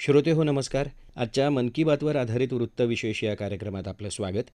श्रोते हो नमस्कार. आजच्या मन की बातवर आधारित वृत्तविशेष या कार्यक्रमात आपलं स्वागत.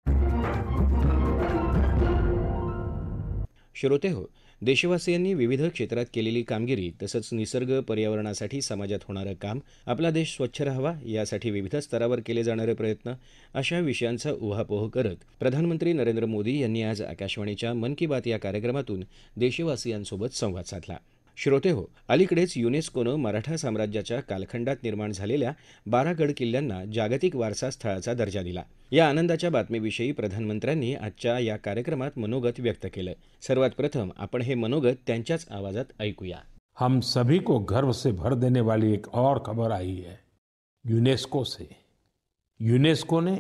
श्रोते हो, देशवासियांनी विविध क्षेत्रात केलेली कामगिरी तसंच निसर्ग पर्यावरणासाठी समाजात होणारं काम, आपला देश स्वच्छ राहावा यासाठी विविध स्तरावर केले जाणारे प्रयत्न अशा विषयांचा उहापोह करत प्रधानमंत्री नरेंद्र मोदी यांनी आज आकाशवाणीच्या मन की बात या कार्यक्रमातून देशवासियांसोबत संवाद साधला. श्रोते हो, अलीकडेच युनेस्कोनं मराठा साम्राज्याच्या कालखंडात निर्माण झालेल्या 12 गड किल्ल्यांना जागतिक वारसा स्थळाचा दर्जा दिला. या आनंदाच्या बातमीविषयी प्रधानमंत्र्यांनी आजच्या या कार्यक्रमात मनोगत व्यक्त केलं. सर्वात प्रथम आपण हे मनोगत त्यांच्याच आवाजात ऐकूया. हम सभी को गर्व से भर देने वाली एक और खबर आई है यूनेस्को से। यूनेस्को ने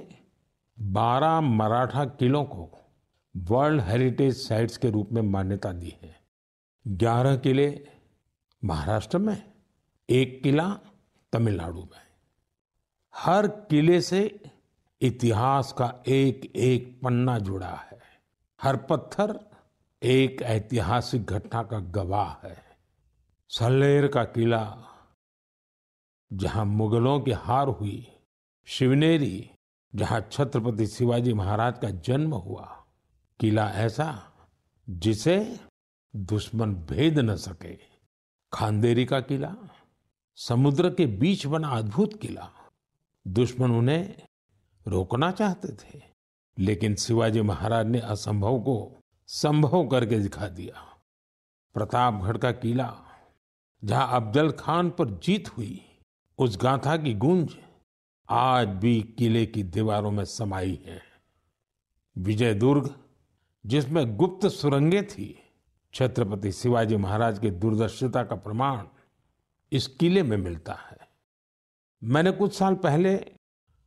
12 मराठा किलों को वर्ल्ड हेरिटेज साइट्स के रूप में मान्यता दी है। 11 किले महाराष्ट्र में, एक किला तमिलनाडु में। हर किले से इतिहास का एक एक पन्ना जुड़ा है। हर पत्थर एक ऐतिहासिक घटना का गवाह है। सल्लेर का किला, जहां मुगलों की हार हुई, शिवनेरी, जहां छत्रपति शिवाजी महाराज का जन्म हुआ, किला ऐसा जिसे दुश्मन भेद न सके। खांदेरी का किला, समुद्र के बीच बना अद्भुत किला। दुश्मन उन्हें रोकना चाहते थे, लेकिन शिवाजी महाराज ने असंभव को संभव करके दिखा दिया। प्रतापगढ़ का किला, जहां अफजल खान पर जीत हुई, उस गाथा की गूंज आज भी किले की दीवारों में समाई है। विजय दुर्ग, जिसमें गुप्त सुरंगें थी, छत्रपति शिवाजी महाराज की दूरदर्शिता का प्रमाण इस किले में मिलता है। मैंने कुछ साल पहले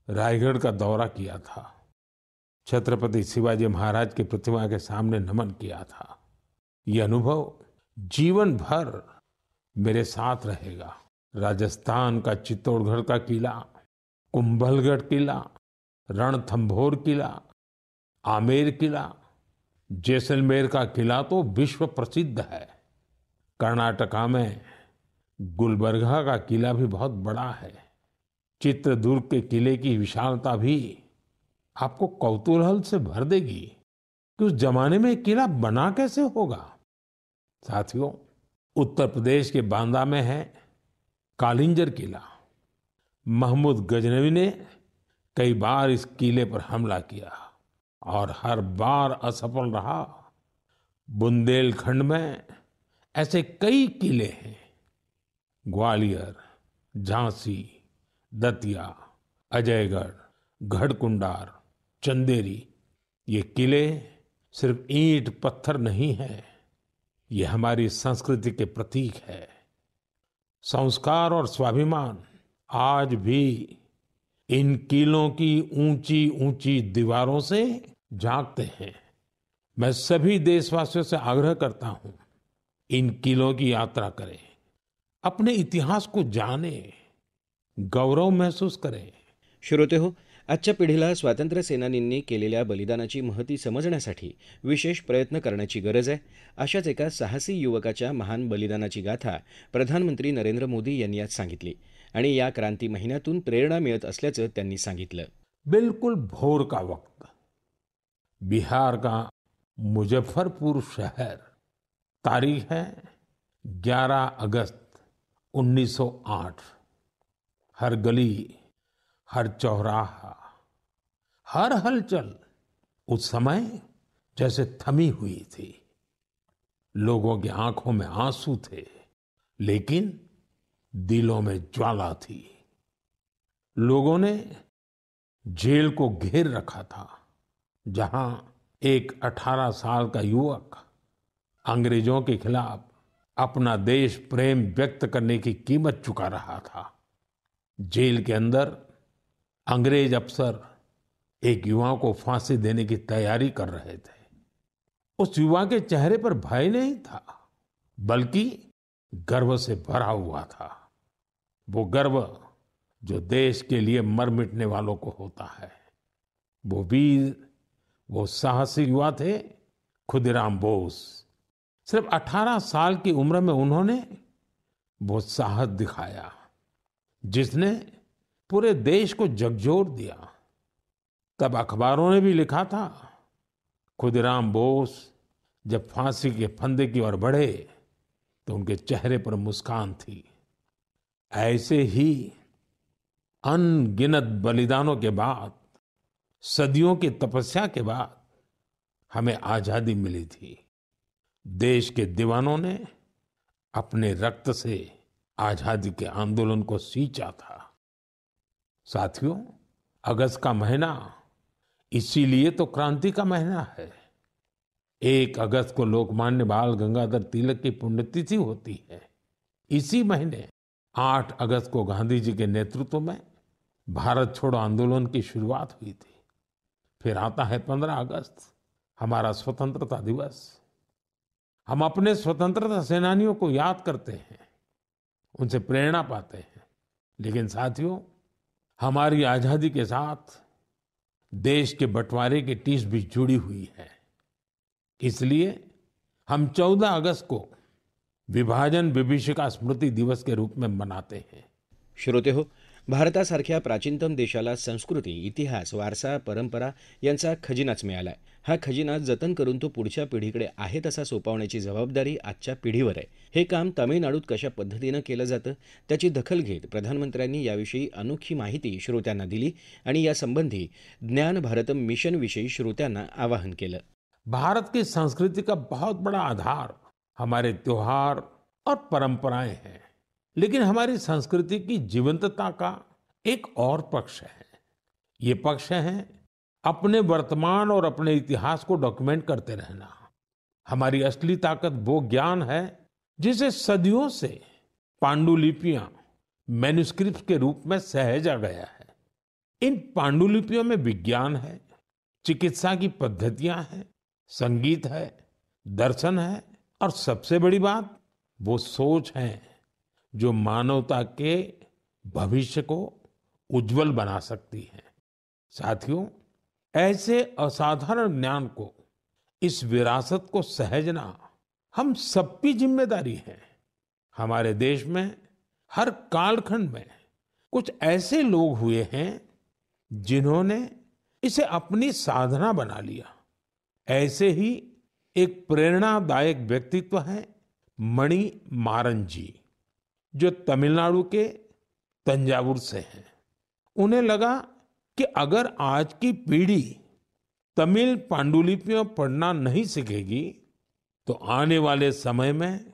रायगढ़ का दौरा किया था। छत्रपति शिवाजी महाराज की प्रतिमा के सामने नमन किया था। यह अनुभव जीवन भर मेरे साथ रहेगा। राजस्थान का चित्तौड़गढ़ का किला, कुंभलगढ़ किला, रणथंभौर किला, आमेर किला, जैसलमेर का किला तो विश्व प्रसिद्ध है। कर्नाटका में गुलबर्गा का किला भी बहुत बड़ा है। चित्रदुर्ग के किले की विशालता भी आपको कौतूहल से भर देगी कि उस जमाने में किला बना कैसे होगा। साथियों, उत्तर प्रदेश के बांदा में है कालिंजर किला। महमूद गजनवी ने कई बार इस किले पर हमला किया और हर बार असफल रहा। बुंदेलखंड में ऐसे कई किले हैं। ग्वालियर, झांसी, दतिया, अजयगढ़, गढ़कुंडार, चंदेरी, ये किले सिर्फ ईंट पत्थर नहीं है, ये हमारी संस्कृति के प्रतीक है। संस्कार और स्वाभिमान आज भी इन किलों की ऊंची ऊंची दीवारों से जागते हैं। मैं सभी देशवासियों से आग्रह करता हूं, इन किलों की यात्रा करें, अपने इतिहास को जानें, गौरव महसूस करें। श्रोते हो, आजच्या पिढीला स्वातंत्र्य सेनानींनी केलेल्या बलिदानाची महती समजण्यासाठी विशेष प्रयत्न करण्याची गरज आहे. अशाच एका साहसी युवकाच्या महान बलिदानाची गाथा प्रधानमंत्री नरेंद्र मोदी यांनी आज सांगितली आणि या क्रांती महिन्यातून प्रेरणा मिळत असल्याचं त्यांनी सांगितलं. बिल्कुल भोर का वक्त, बिहार का मुजफ्फरपुर शहर, तारीख है 11 अगस्त 1908। हर गली, हर चौराहा, हर हलचल उस समय जैसे थमी हुई थी। लोगों की आंखों में आंसू थे, लेकिन दिलों में ज्वाला थी। लोगों ने जेल को घेर रखा था, जहां एक 18 साल का युवक अंग्रेजों के खिलाफ अपना देश प्रेम व्यक्त करने की कीमत चुका रहा था। जेल के अंदर अंग्रेज अफसर एक युवा को फांसी देने की तैयारी कर रहे थे। उस युवा के चेहरे पर भय नहीं था, बल्कि गर्व से भरा हुआ था। वो गर्व जो देश के लिए मर मिटने वालों को होता है। वो वीर, वो साहसी युवा थे खुदीराम बोस। सिर्फ 18 साल की उम्र में उन्होंने वो साहस दिखाया जिसने पूरे देश को झकझोर दिया। तब अखबारों ने भी लिखा था, खुदीराम बोस जब फांसी के फंदे की ओर बढ़े तो उनके चेहरे पर मुस्कान थी। ऐसे ही अनगिनत बलिदानों के बाद, सदियों की तपस्या के बाद हमें आजादी मिली थी। देश के दीवानों ने अपने रक्त से आजादी के आंदोलन को सींचा था। साथियों, अगस्त का महीना इसीलिए तो क्रांति का महीना है। 1 अगस्त को लोकमान्य बाल गंगाधर तिलक की पुण्यतिथि होती है। इसी महीने 8 अगस्त को गांधी जी के नेतृत्व में भारत छोड़ो आंदोलन की शुरुआत हुई थी। फिर आता है 15 अगस्त, हमारा स्वतंत्रता दिवस। हम अपने स्वतंत्रता सेनानियों को याद करते हैं, उनसे प्रेरणा पाते हैं। लेकिन साथियों, हमारी आजादी के साथ देश के बंटवारे की टीस भी जुड़ी हुई है। इसलिए हम 14 अगस्त को विभाजन विभीषिका स्मृति दिवस के रूप में मनाते हैं। श्रोते हो, भारतासारख्या प्राचीनतम देशाला संस्कृती, इतिहास, वारसा, परंपरा यांचा खजिनाच मिळालाय. हा खजिना जतन करून तो पुढच्या पिढीकडे आहे तसा सोपवण्याची जबाबदारी आजच्या पिढीवर आहे. हे काम तामिळनाडूत कशा पद्धतीनं केलं जातं, त्याची दखल घेत प्रधानमंत्र्यांनी याविषयी अनोखी माहिती श्रोत्यांना दिली आणि यासंबंधी ज्ञान भारतम मिशनविषयी श्रोत्यांना आवाहन केलं. भारत की संस्कृति का बहुत बड़ा आधार हमारे त्योहार और परंपराएं हैं। लेकिन हमारी संस्कृति की जीवंतता का एक और पक्ष है। ये पक्ष है अपने वर्तमान और अपने इतिहास को डॉक्यूमेंट करते रहना। हमारी असली ताकत वो ज्ञान है जिसे सदियों से पांडुलिपियां, मैन्युस्क्रिप्ट के रूप में सहेजा गया है। इन पांडुलिपियों में विज्ञान है, चिकित्सा की पद्धतियां हैं, संगीत है, दर्शन है और सबसे बड़ी बात वो सोच है जो मानवता के भविष्य को उज्जवल बना सकती है। साथियों, ऐसे असाधारण ज्ञान को, इस विरासत को सहेजना हम सबकी जिम्मेदारी है। हमारे देश में हर कालखंड में कुछ ऐसे लोग हुए हैं जिन्होंने इसे अपनी साधना बना लिया। ऐसे ही एक प्रेरणादायक व्यक्तित्व है मणि मारन जी, जो तमिलनाडु के तंजावुर से हैं। उन्हें लगा कि अगर आज की पीढ़ी तमिल पांडुलिपियां पढ़ना नहीं सीखेगी तो आने वाले समय में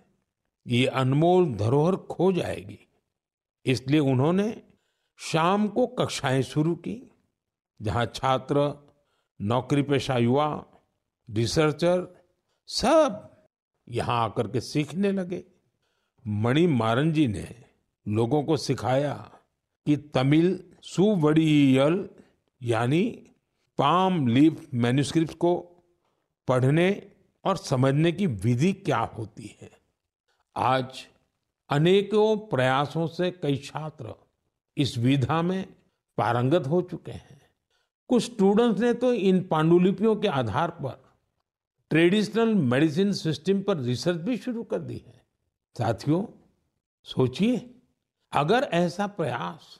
ये अनमोल धरोहर खो जाएगी। इसलिए उन्होंने शाम को कक्षाएं शुरू की, जहां छात्र, नौकरी पेशा युवा, रिसर्चर सब यहां आकर के सीखने लगे। मणि मारन जी ने लोगों को सिखाया कि तमिल सुवड़ियल यानी पाम लीफ मैन्युस्क्रिप्ट को पढ़ने और समझने की विधि क्या होती है। आज अनेकों प्रयासों से कई छात्र इस विधा में पारंगत हो चुके हैं। कुछ स्टूडेंट्स ने तो इन पांडुलिपियों के आधार पर ट्रेडिशनल मेडिसिन सिस्टम पर रिसर्च भी शुरू कर दी है। साथियों, सोचिए, अगर ऐसा प्रयास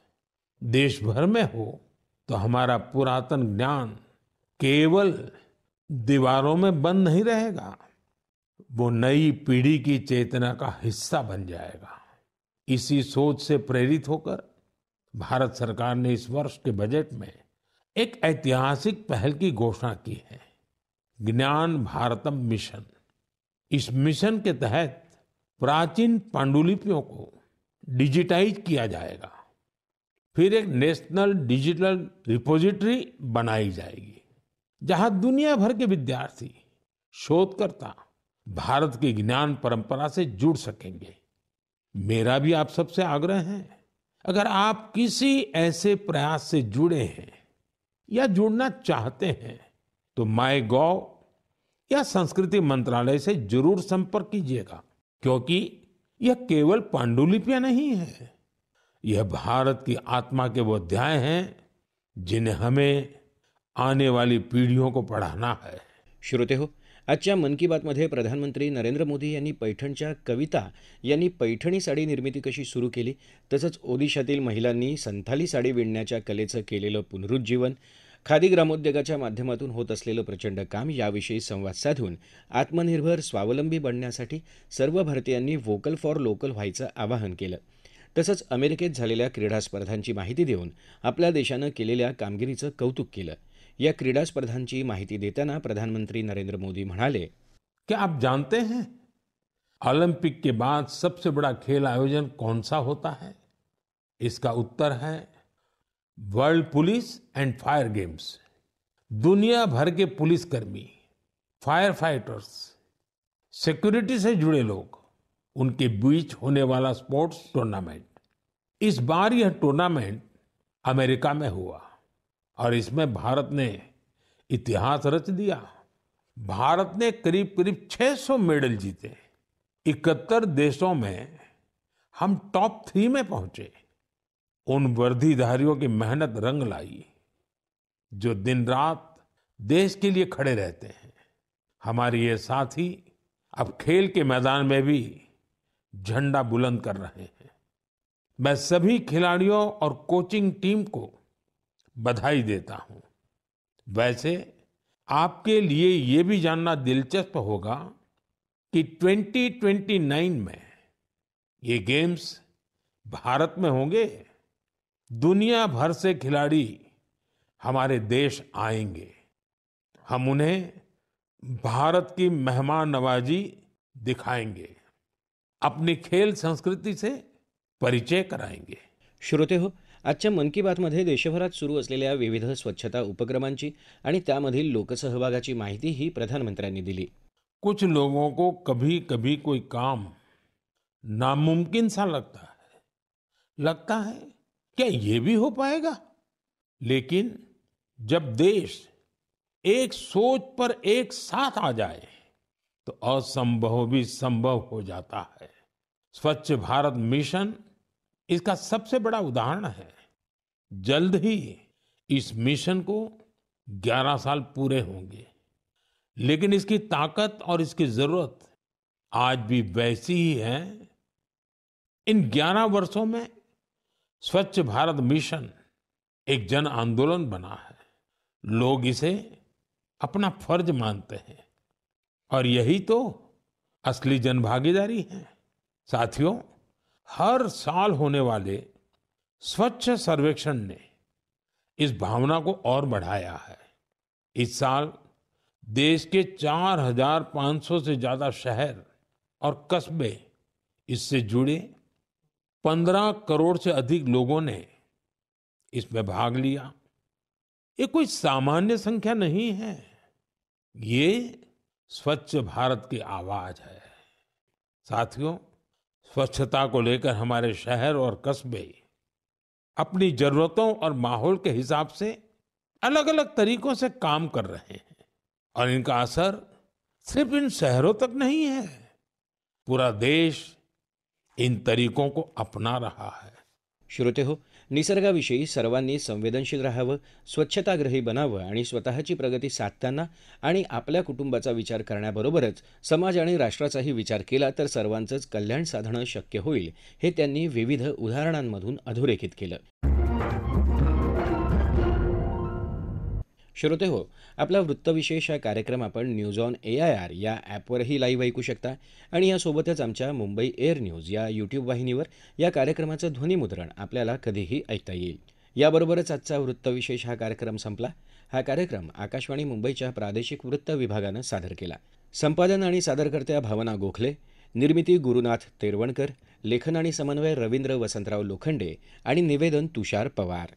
देश भर में हो तो हमारा पुरातन ज्ञान केवल दीवारों में बंद नहीं रहेगा, वो नई पीढ़ी की चेतना का हिस्सा बन जाएगा। इसी सोच से प्रेरित होकर भारत सरकार ने इस वर्ष के बजट में एक ऐतिहासिक पहल की घोषणा की है, ज्ञान भारतम मिशन। इस मिशन के तहत प्राचीन पांडुलिपियों को डिजिटाइज किया जाएगा। फिर एक नेशनल डिजिटल रिपोजिटरी बनाई जाएगी, जहां दुनिया भर के विद्यार्थी, शोधकर्ता भारत की ज्ञान परंपरा से जुड़ सकेंगे। मेरा भी आप सबसे आग्रह है, अगर आप किसी ऐसे प्रयास से जुड़े हैं या जुड़ना चाहते हैं तो माईगॉव या संस्कृति मंत्रालय से जरूर संपर्क कीजिएगा, क्योंकि यह केवल पांडुलिपियां नहीं है, यह भारत की आत्मा के वो अध्याय हैं जिन्हें हमें आने वाली पीढ़ियों को पढ़ाना है। श्रोते हो, आजच्या मन की बातमध्ये प्रधानमंत्री नरेंद्र मोदी यांनी पैठणच्या कविता यांनी पैठणी साडी निर्मिती कशी सुरू केली, तसंच ओदिशातील महिलांनी संथाली साडी विणण्याच्या कलेचं केलेलं पुनरुज्जीवन, खादी ग्रामोद्योगाच्या माध्यमातून होत असलेलं प्रचंड काम याविषयी संवाद साधून आत्मनिर्भर स्वावलंबी बनण्यासाठी सर्व भारतीयांनी व्होकल फॉर लोकल व्हायचं आवाहन केलं. तसंच अमेरिकेत झालेल्या क्रीडा स्पर्धांची माहिती देऊन आपल्या देशानं केलेल्या कामगिरीचं कौतुक केलं. या क्रीडा स्पर्धांची माहिती देताना प्रधानमंत्री नरेंद्र मोदी म्हणाले, क्या आप जानते हैं ओलंपिक के बाद सबसे बड़ा खेल आयोजन कौन सा होता है? इसका उत्तर है world police and fire games. दुनिया भर के पुलिसकर्मी, फायर फाइटर्स, सिक्योरिटी से जुड़े लोग, उनके बीच होने वाला स्पोर्ट्स टूर्नामेंट. इस बार यह टूर्नामेंट अमेरिका में हुआ और इसमें भारत ने इतिहास रच दिया. भारत ने करीब करीब 600 मेडल जीते. 71 देशों में हम टॉप 3 में पहुंचे. उन वर्दीधारियों की मेहनत रंग लाई जो दिन रात देश के लिए खड़े रहते हैं. हमारे ये साथी अब खेल के मैदान में भी झंडा बुलंद कर रहे हैं. मैं सभी खिलाड़ियों और कोचिंग टीम को बधाई देता हूं. वैसे आपके लिए ये भी जानना दिलचस्प होगा कि 2029 में ये गेम्स भारत में होंगे. दुनिया भर से खिलाड़ी हमारे देश आएंगे. हम उन्हें भारत की मेहमान नवाजी दिखाएंगे, अपनी खेल संस्कृति से परिचय कराएंगे. श्रोते हो, आजच्या मन की बातमध्ये देशभरात सुरू असलेल्या विविध स्वच्छता उपक्रमांची आणि त्यामधील लोकसहभागाची माहितीही प्रधानमंत्र्यांनी दिली. कुछ लोगों को कभी कभी कोई काम नामुमकिन सा लगता है क्या ये भी हो पाएगा? लेकिन जब देश एक सोच पर एक साथ आ जाए तो असंभव भी संभव हो जाता है. स्वच्छ भारत मिशन इसका सबसे बड़ा उदाहरण है. जल्द ही इस मिशन को 11 साल पूरे होंगे, लेकिन इसकी ताकत और इसकी जरूरत आज भी वैसी ही है. इन 11 वर्षों में स्वच्छ भारत मिशन एक जन आंदोलन बना है. लोग इसे अपना फर्ज मानते हैं और यही तो असली जनभागीदारी है. साथियों, हर साल होने वाले स्वच्छ सर्वेक्षण ने इस भावना को और बढ़ाया है. इस साल देश के 4,500 से ज्यादा शहर और कस्बे इससे जुड़े. 15 करोड़ से अधिक लोगों ने इसमें भाग लिया. ये कोई सामान्य संख्या नहीं है. ये स्वच्छ भारत की आवाज है. साथियों, स्वच्छता को लेकर हमारे शहर और कस्बे अपनी जरूरतों और माहौल के हिसाब से अलग अलग तरीकों से काम कर रहे हैं और इनका असर सिर्फ इन शहरों तक नहीं है. पूरा देश इन तरीकों को अपना रहा है. श्रोते हो, निसर्गाविषयी सर्वांनी संवेदनशील राहावं, स्वच्छताग्रही बनावं आणि स्वतःची प्रगती साधताना आणि आपल्या कुटुंबाचा विचार करण्याबरोबरच समाज आणि राष्ट्राचाही विचार केला तर सर्वांचंच कल्याण साधणं शक्य होईल, हे त्यांनी विविध उदाहरणांमधून अधोरेखित केलं. श्रोते हो, आपला वृत्तविशेष हा कार्यक्रम आपण न्यूज ऑन AIR या ॲपवरही लाईव्ह ऐकू शकता आणि यासोबतच आमच्या मुंबई एअर न्यूज या यूट्यूब वाहिनीवर या कार्यक्रमाचं ध्वनिमुद्रण आपल्याला कधीही ऐकता येईल. याबरोबरच आजचा वृत्तविशेष हा कार्यक्रम संपला. हा कार्यक्रम आकाशवाणी मुंबईच्या प्रादेशिक वृत्त विभागानं सादर केला. संपादन आणि सादरकर्त्या भावना गोखले, निर्मिती गुरुनाथ तेरवणकर, लेखन आणि समन्वय रवींद्र वसंतराव लोखंडे आणि निवेदन तुषार पवार.